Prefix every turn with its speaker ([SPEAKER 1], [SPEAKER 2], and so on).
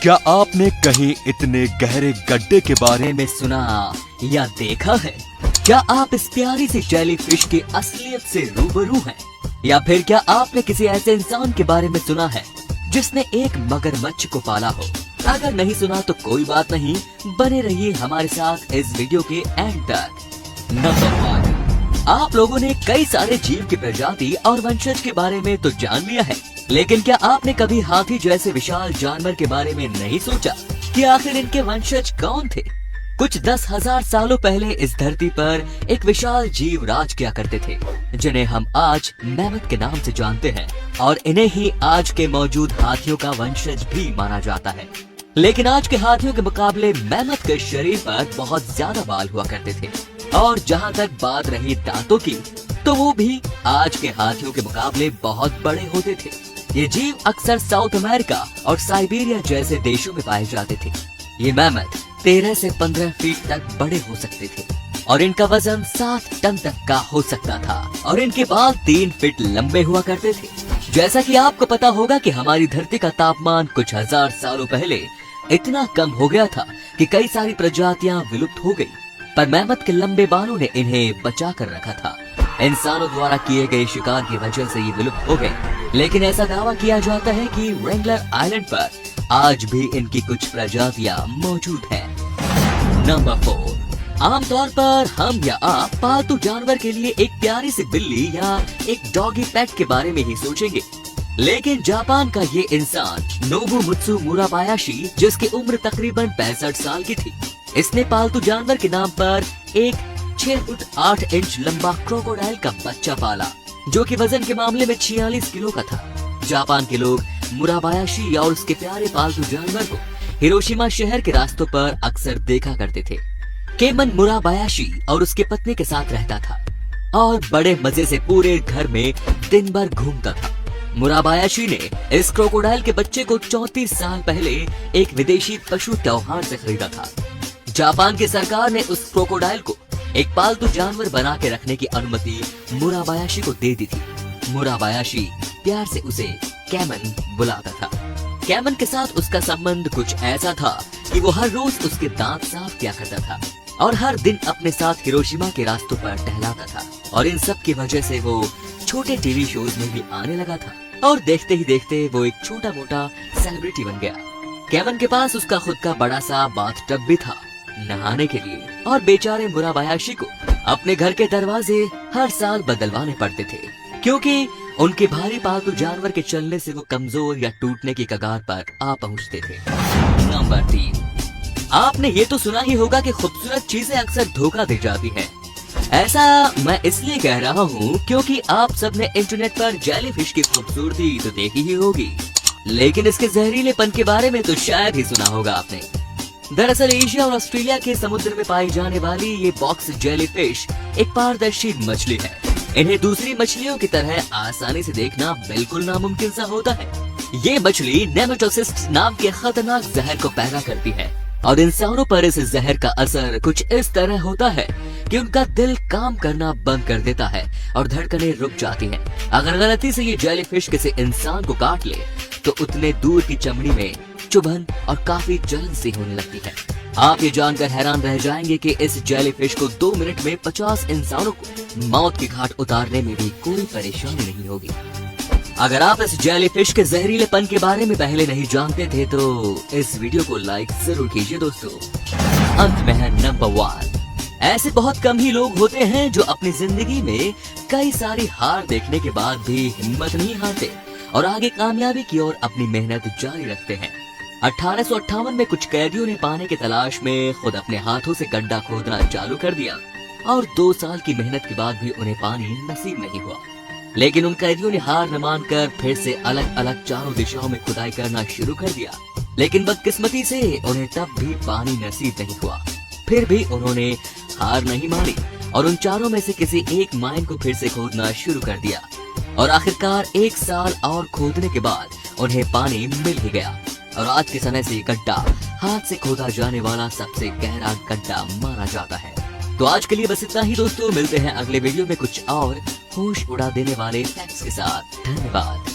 [SPEAKER 1] क्या आपने कहीं इतने गहरे गड्ढे के बारे में
[SPEAKER 2] सुना या देखा है? क्या आप इस प्यारी सी जेलीफिश की असलियत से रूबरू हैं? या फिर क्या आपने किसी ऐसे इंसान के बारे में सुना है जिसने एक मगरमच्छ को पाला हो? अगर नहीं सुना तो कोई बात नहीं, बने रहिए हमारे साथ इस वीडियो के एंड तक। नंबर 1, आप लोगों ने कई सारे जीव की प्रजाति और वंशज के बारे में तो जान लिया है, लेकिन क्या आपने कभी हाथी जैसे विशाल जानवर के बारे में नहीं सोचा कि आखिर इनके वंशज कौन थे? कुछ 10,000 सालों पहले इस धरती पर एक विशाल जीव राज किया करते थे, जिन्हें हम आज मैमथ के नाम से जानते हैं, और इन्हें ही आज के मौजूद हाथियों का वंशज भी माना जाता है। लेकिन आज के हाथियों के मुकाबले मैमथ के शरीर पर बहुत ज्यादा बाल हुआ करते थे, और जहाँ तक बात रही दांतों की, तो वो भी आज के हाथियों के मुकाबले बहुत बड़े होते थे। ये जीव अक्सर साउथ अमेरिका और साइबेरिया जैसे देशों में पाए जाते थे। ये मैमथ 13 से 15 फीट तक बड़े हो सकते थे और इनका वजन 7 टन तक का हो सकता था, और इनके बाल 3 फीट लंबे हुआ करते थे। जैसा कि आपको पता होगा कि हमारी धरती का तापमान कुछ 1000 सालों पहले इतना कम हो गया था कि कई सारी प्रजातियां विलुप्त हो गई, पर मैमथ के लंबे बालों ने इन्हें बचा कर रखा था। इंसानों द्वारा किए गए शिकार की वजह से ये विलुप्त हो गए, लेकिन ऐसा दावा किया जाता है कि रेंगलर आइलैंड पर आज भी इनकी कुछ प्रजातियां मौजूद हैं। नंबर 4, आमतौर पर हम या आप पालतू जानवर के लिए एक प्यारी सी बिल्ली या एक डॉगी पेट के बारे में ही सोचेंगे, लेकिन जापान का ये इंसान नोबुमुत्सु मुराबायाशी, जिसकी उम्र तकरीबन 65 साल की थी, इसने पालतू जानवर के नाम पर एक 6 फुट 8 इंच लंबा क्रोकोडाइल का बच्चा पाला, जो कि वजन के मामले में 46 किलो का था। जापान के लोग मुराबायाशी और उसके प्यारे पालतू जानवर को हिरोशिमा शहर के रास्तों पर अक्सर देखा करते थे। केमन मुराबायाशी और उसके पत्नी के साथ रहता था और बड़े मजे से पूरे घर में दिन भर घूमता था। मुराबायाशी ने इस क्रोकोडाइल के बच्चे को 34 साल पहले एक विदेशी पशु त्योहार से खरीदा था। जापान की सरकार ने उस क्रोकोडाइल को एक पालतू जानवर बना के रखने की अनुमति मुराबायाशी को दे दी थी। मुराबायाशी प्यार से उसे कैमन बुलाता था। कैमन के साथ उसका संबंध कुछ ऐसा था कि वो हर रोज उसके दांत साफ किया करता था और हर दिन अपने साथ हिरोशिमा के रास्तों पर टहलाता था, और इन सब की वजह से वो छोटे टीवी शोज में भी आने लगा था, और देखते ही देखते वो एक छोटा मोटा सेलिब्रिटी बन गया। कैमन के पास उसका खुद का बड़ा सा बाथ टब भी था नहाने के लिए, और बेचारे मुराबायाशी को अपने घर के दरवाजे हर साल बदलवाने पड़ते थे, क्योंकि उनके भारी पालतू जानवर के चलने से वो कमजोर या टूटने की कगार पर आ पहुंचते थे। नंबर 3, आपने ये तो सुना ही होगा कि खूबसूरत चीजें अक्सर धोखा दे जाती हैं। ऐसा मैं इसलिए कह रहा हूँ क्योंकि आप सबने इंटरनेट पर जेलीफिश की खूबसूरती तो देखी ही होगी, लेकिन इसके जहरीलेपन के बारे में तो शायद ही सुना होगा आपने। दरअसल एशिया और ऑस्ट्रेलिया के समुद्र में पाई जाने वाली ये बॉक्स जेलीफिश एक पारदर्शी मछली है। इन्हें दूसरी मछलियों की तरह आसानी से देखना बिल्कुल नामुमकिन सा होता है। ये मछली नेमेटोसिस्ट नाम के खतरनाक जहर को पैदा करती है, और इंसानों पर इस जहर का असर कुछ इस तरह होता है कि उनका दिल काम करना बंद कर देता है और धड़कनें रुक जाती हैं। अगर गलती से ये जेलीफिश किसी इंसान को काट ले तो उतने दूर की चमड़ी में चुभन और काफी जलन सी होने लगती है। आप ये जानकर हैरान रह जाएंगे कि इस जेलीफिश को 2 मिनट में 50 इंसानों को मौत की घाट उतारने में भी कोई परेशानी नहीं होगी। अगर आप इस जेलीफिश के जहरीलेपन के बारे में पहले नहीं जानते थे तो इस वीडियो को लाइक जरूर कीजिए दोस्तों। अंत में है नंबर 1, ऐसे बहुत कम ही लोग होते हैं जो अपनी जिंदगी में कई सारी हार देखने के बाद भी हिम्मत नहीं हारते और आगे कामयाबी की ओर अपनी मेहनत जारी रखते हैं। 1858 में कुछ कैदियों ने पानी की तलाश में खुद अपने हाथों से गड्ढा खोदना चालू कर दिया, और 2 साल की मेहनत के बाद भी उन्हें पानी नसीब नहीं हुआ। लेकिन उन कैदियों ने हार न मानकर फिर से अलग अलग चारों दिशाओं में खुदाई करना शुरू कर दिया, लेकिन बदकिस्मती से उन्हें तब भी पानी नसीब नहीं हुआ। फिर भी उन्होंने हार नहीं मानी और उन चारों में से किसी एक माइन को फिर से खोदना शुरू कर दिया, और आखिरकार 1 साल और खोदने के बाद उन्हें पानी मिल ही गया, और आज के समय से गड्ढा हाथ से खोदा जाने वाला सबसे गहरा गड्ढा माना जाता है। तो आज के लिए बस इतना ही दोस्तों, मिलते हैं अगले वीडियो में कुछ और होश उड़ा देने वाले फैक्ट्स के साथ। धन्यवाद।